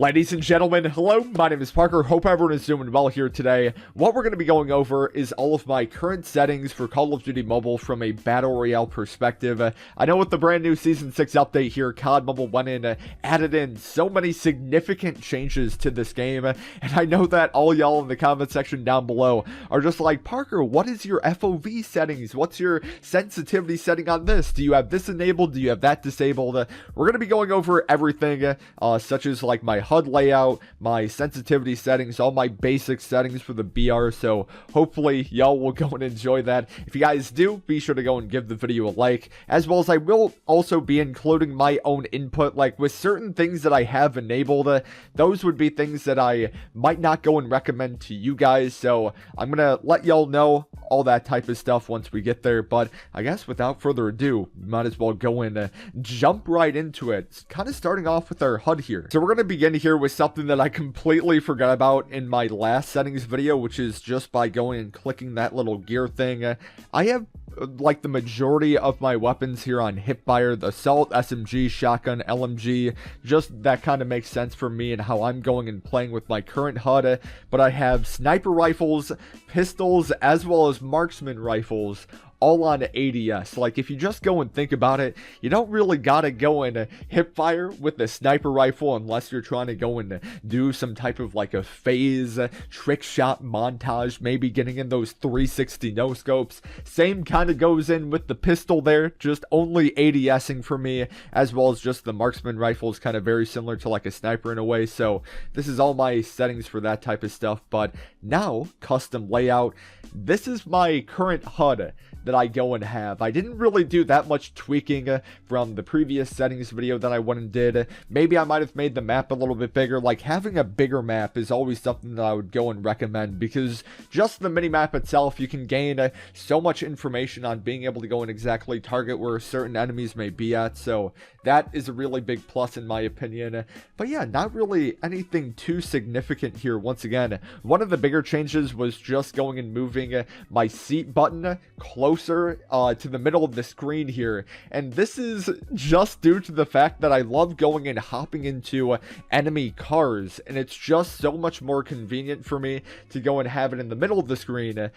Ladies and gentlemen, hello, my name is Parker. Hope everyone is doing well here today. What we're going to be going over is all of my current settings for Call of Duty Mobile from a Battle Royale perspective. I know with the brand new Season 6 update here, COD Mobile went in, added in so many significant changes to this game, and I know that all y'all in the comment section down below are just like, Parker, what is your FOV settings? What's your sensitivity setting on this? Do you have this enabled? Do you have that disabled? We're going to be going over everything, such as like my HUD layout, my sensitivity settings, all my basic settings for the BR, so hopefully y'all will go and enjoy that. If you guys do, be sure to go and give the video a like, as well as I will also be including my own input, like with certain things that I have enabled, those would be things that I might not go and recommend to you guys, so I'm gonna let y'all know all that type of stuff once we get there. But I guess without further ado, might as well go and jump right into it, kind of starting off with our HUD here. So we're going to begin here with something that I completely forgot about in my last settings video, which is just by going and clicking that little gear thing. I have like the majority of my weapons here on hipfire, the assault, SMG, shotgun, LMG, just that kind of makes sense for me and how I'm going and playing with my current HUD. But I have sniper rifles, pistols, as well as marksman rifles, all on ADS. Like, if you just go and think about it, you don't really gotta go and hip fire with the sniper rifle unless you're trying to go and do some type of like a phase trick shot montage, maybe getting in those 360 no scopes. Same kind of goes in with the pistol there, just only ADSing for me, as well as just the marksman rifle is kind of very similar to like a sniper in a way. So this is all my settings for that type of stuff. But now, custom layout, this is my current HUD that I go and have. I didn't really do that much tweaking from the previous settings video that I went and did. Maybe I might have made the map a little bit bigger. Like, having a bigger map is always something that I would go and recommend, because just the mini map itself, you can gain so much information on being able to go and exactly target where certain enemies may be at. So that is a really big plus in my opinion. But yeah, not really anything too significant here. Once again, one of the bigger changes was just going and moving my seat button closer to the middle of the screen here, and this is just due to the fact that I love going and hopping into enemy cars, and it's just so much more convenient for me to go and have it in the middle of the screen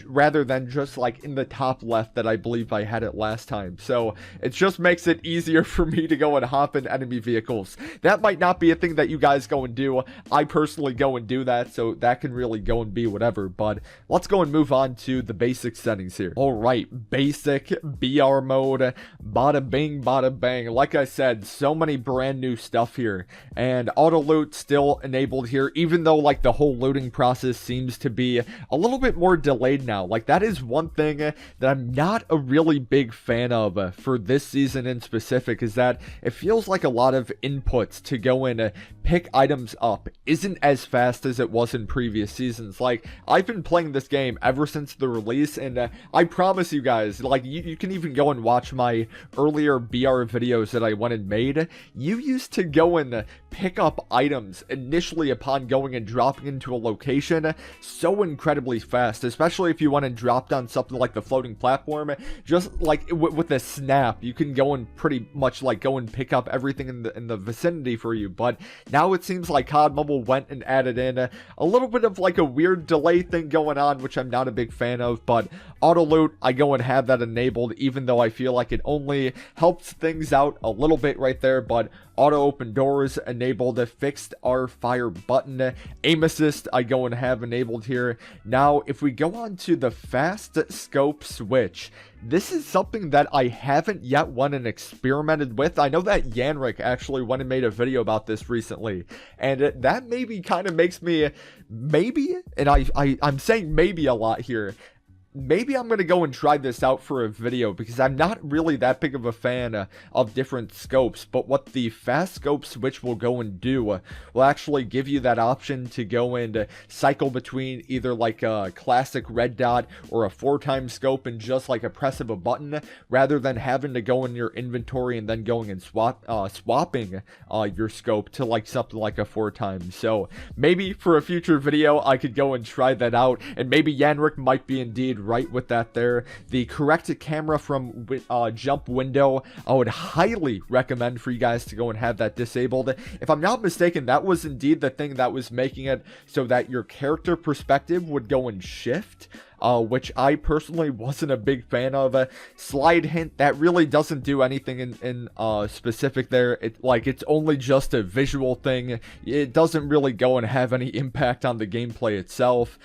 rather than just like in the top left that I believe I had it last time. So it just makes it easier for me to go and hop in enemy vehicles. That might not be a thing that you guys go and do. I personally go and do that, so that can really go and be whatever. But let's go and move on to the basic settings here. Alright, basic BR mode, bada bing, bada bang. Like I said, so many brand new stuff here, and auto loot still enabled here, even though like the whole looting process seems to be a little bit more delayed now. Like, that is one thing that I'm not a really big fan of for this season in specific, is that it feels like a lot of inputs to go and pick items up isn't as fast as it was in previous seasons. Like, I've been playing this game ever since the release, and I promise you guys, like, you can even go and watch my earlier BR videos that I went and made. You used to go and pick up items initially upon going and dropping into a location so incredibly fast, especially if you went and dropped on something like the floating platform. Just like with a snap, you can go and pretty much like go and pick up everything in the vicinity for you. But now it seems like COD Mobile went and added in a little bit of like a weird delay thing going on, which I'm not a big fan of. But auto loot, I go and have that enabled, even though I feel like it only helps things out a little bit right there. But auto open doors enabled, fixed R fire button, aim assist I go and have enabled here. Now if we go on to the fast scope switch, this is something that I haven't yet went and experimented with. I know that Yanrick actually went and made a video about this recently, and that maybe kind of makes me, maybe, and I'm saying maybe a lot here, maybe I'm going to go and try this out for a video, because I'm not really that big of a fan of different scopes. But what the fast scope switch will go and do will actually give you that option to go and cycle between either like a classic red dot or a 4x scope in just like a press of a button, rather than having to go in your inventory and then going and swapping your scope to like something like a 4x. So maybe for a future video I could go and try that out, and maybe Yanrick might be indeed right with that there. The correct camera from jump window, I would highly recommend for you guys to go and have that disabled. If I'm not mistaken, that was indeed the thing that was making it so that your character perspective would go and shift, which I personally wasn't a big fan of. Slide hint, that really doesn't do anything in specific there. It's only just a visual thing. It doesn't really go and have any impact on the gameplay itself.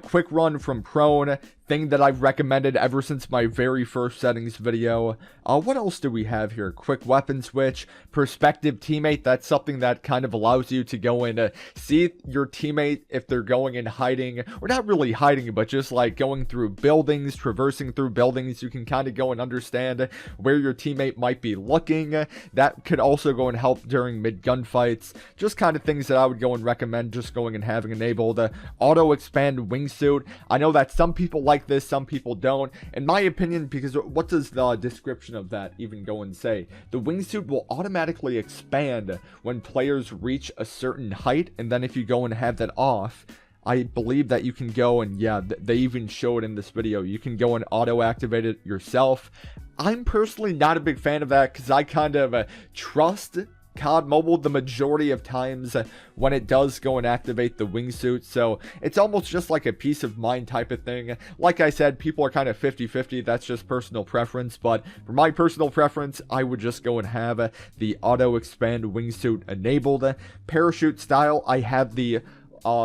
Quick run from prone, thing that I've recommended ever since my very first settings video. What else do we have here? Quick weapon switch, perspective teammate. That's something that kind of allows you to go and see your teammate if they're going and hiding, or not really hiding, but just like going through buildings, traversing through buildings. You can kind of go and understand where your teammate might be looking. That could also go and help during mid gunfights. Just kind of things that I would go and recommend just going and having enabled. Auto expand wingsuit. I know that some people like this, some people don't. In my opinion, because what does the description of that even go and say? The wingsuit will automatically expand when players reach a certain height, and then if you go and have that off, I believe that you can go and, yeah, they even show it in this video. You can go and auto-activate it yourself. I'm personally not a big fan of that because I kind of trust COD Mobile the majority of times when it does go and activate the wingsuit, so it's almost just like a peace of mind type of thing. Like I said, people are kind of 50-50, that's just personal preference, but for my personal preference, I would just go and have the auto expand wingsuit enabled. Parachute style, I have the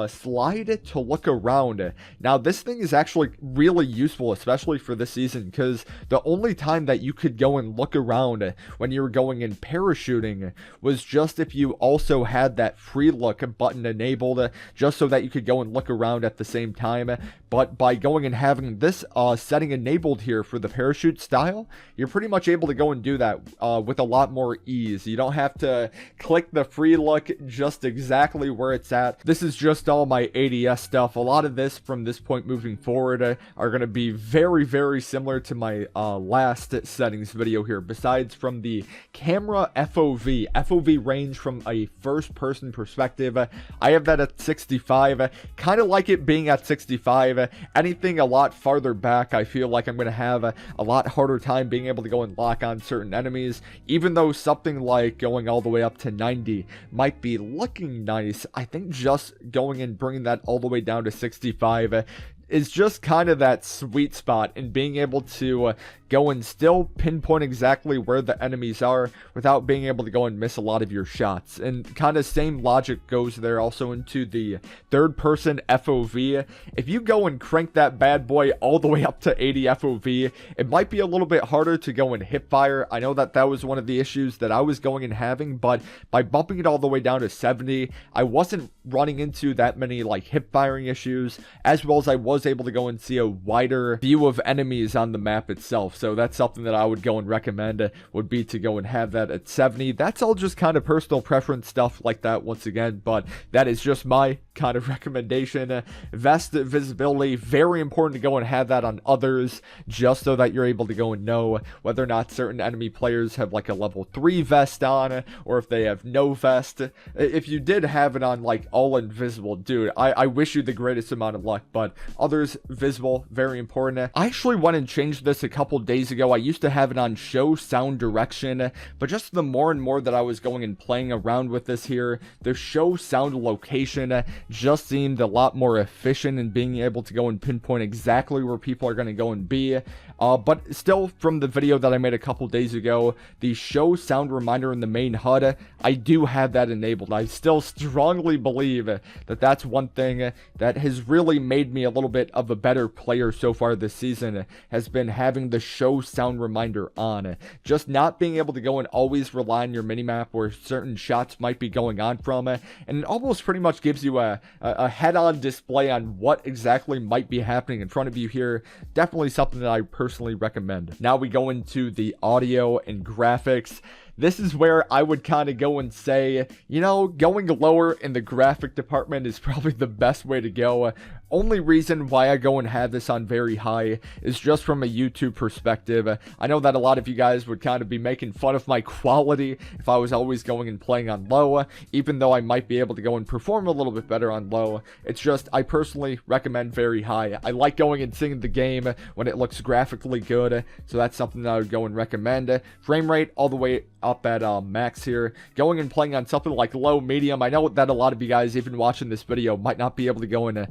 slide to look around. Now this thing is actually really useful, especially for this season, because the only time that you could go and look around when you were going in parachuting was just if you also had that free look button enabled, just so that you could go and look around at the same time. But by going and having this setting enabled here for the parachute style, you're pretty much able to go and do that with a lot more ease. You don't have to click the free look just exactly where it's at. This is just all my ADS stuff. A lot of this from this point moving forward are going to be very, very similar to my last settings video here. Besides from the camera FOV range from a first person perspective, I have that at 65. Kind of like it being at 65. Anything a lot farther back, I feel like I'm going to have a lot harder time being able to go and lock on certain enemies. Even though something like going all the way up to 90 might be looking nice, I think just going and bringing that all the way down to 65 is just kind of that sweet spot in being able to go and still pinpoint exactly where the enemies are without being able to go and miss a lot of your shots. And kind of same logic goes there also into the third person FOV. If you go and crank that bad boy all the way up to 80 FOV, it might be a little bit harder to go and hip fire. I know that that was one of the issues that I was going and having, but by bumping it all the way down to 70, I wasn't running into that many like hip firing issues, as well as I was able to go and see a wider view of enemies on the map itself. So that's something that I would go and recommend, would be to go and have that at 70. That's all just kind of personal preference stuff like that once again, but that is just my kind of recommendation. Vest visibility, very important to go and have that on others, just so that you're able to go and know whether or not certain enemy players have like a level 3 vest on, or if they have no vest. If you did have it on like all invisible, dude, I wish you the greatest amount of luck, but others visible, very important. I actually went and changed this a couple days ago. I used to have it on show sound direction, but just the more and more that I was going and playing around with this here, the show sound location just seemed a lot more efficient in being able to go and pinpoint exactly where people are going to go and be. But still, from the video that I made a couple days ago, the show sound reminder in the main HUD, I do have that enabled. I still strongly believe that that's one thing that has really made me a little bit of a better player so far this season, has been having the show sound reminder on. Just not being able to go and always rely on your minimap where certain shots might be going on from, and it almost pretty much gives you a head-on display on what exactly might be happening in front of you here. Definitely something that I personally recommend. Now we go into the audio and graphics. this is where I would kind of go and say, you know, going lower in the graphic department is probably the best way to go. Only reason why I go and have this on very high is just from a YouTube perspective. I know that a lot of you guys would kind of be making fun of my quality if I was always going and playing on low, even though I might be able to go and perform a little bit better on low. It's just, I personally recommend very high. I like going and seeing the game when it looks graphically good, so that's something that I would go and recommend. Frame rate all the way up at max here. Going and playing on something like low, medium. I know that a lot of you guys, even watching this video, might not be able to go and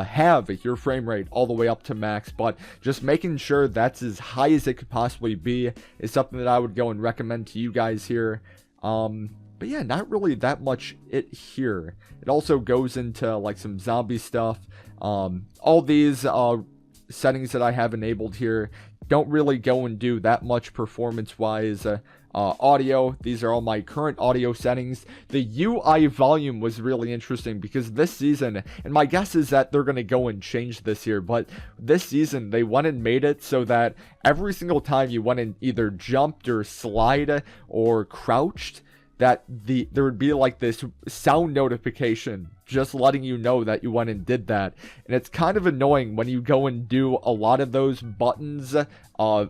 have your frame rate all the way up to max, but just making sure that's as high as it could possibly be is something that I would go and recommend to you guys here. But yeah, not really that much here. It also goes into like some zombie stuff. All these settings that I have enabled here don't really go and do that much performance wise. Audio, these are all my current audio settings. The UI volume was really interesting because this season, and my guess is that they're going to go and change this here, but this season they went and made it so that every single time you went and either jumped or slide or crouched, that there would be like this sound notification just letting you know that you went and did that. And it's kind of annoying when you go and do a lot of those buttons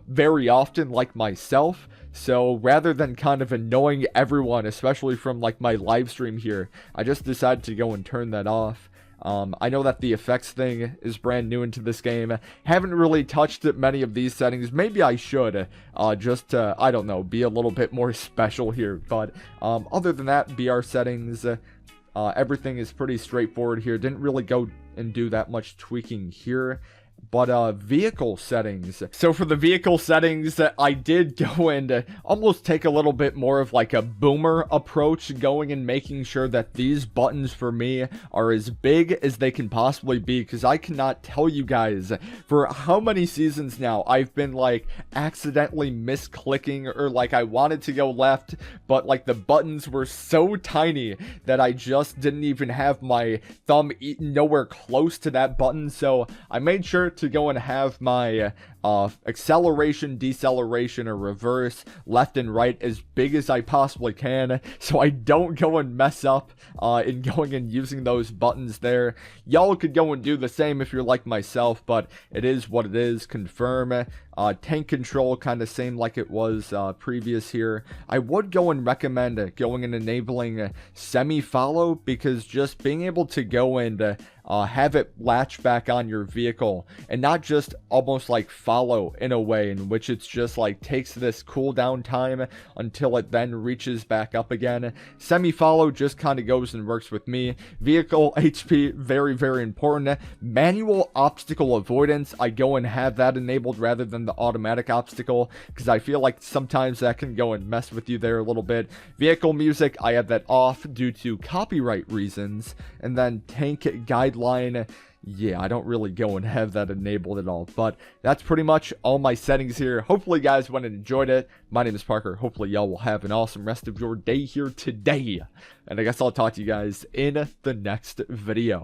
very often, like myself. So rather than kind of annoying everyone, especially from like my live stream here, I just decided to go and turn that off. I know that the effects thing is brand new into this game. Haven't really touched many of these settings. Maybe I should, just to, I don't know, be a little bit more special here. But other than that, BR settings, everything is pretty straightforward here. Didn't really go and do that much tweaking here. But vehicle settings. So for the vehicle settings, I did go and almost take a little bit more of like a boomer approach, going and making sure that these buttons for me are as big as they can possibly be, because I cannot tell you guys for how many seasons now I've been like accidentally misclicking, or like I wanted to go left, but like the buttons were so tiny that I just didn't even have my thumb nowhere close to that button. So I made sure to go and have my acceleration, deceleration, or reverse, left and right as big as I possibly can, so I don't go and mess up in going and using those buttons there. Y'all could go and do the same if you're like myself, but it is what it is. Confirm. Tank control, kind of same like it was previous here. I would go and recommend going and enabling semi-follow, because just being able to go and have it latch back on your vehicle and not just almost like follow in a way in which it's just like takes this cooldown time until it then reaches back up again. Semi-follow just kind of goes and works with me. Vehicle HP, very, very important. Manual obstacle avoidance, I go and have that enabled rather than the automatic obstacle, because I feel like sometimes that can go and mess with you there a little bit. Vehicle music, I have that off due to copyright reasons. And then tank guideline, yeah, I don't really go and have that enabled at all. But that's pretty much all my settings here. Hopefully you guys went and enjoyed it. My name is Parker. Hopefully y'all will have an awesome rest of your day here today. And I guess I'll talk to you guys in the next video.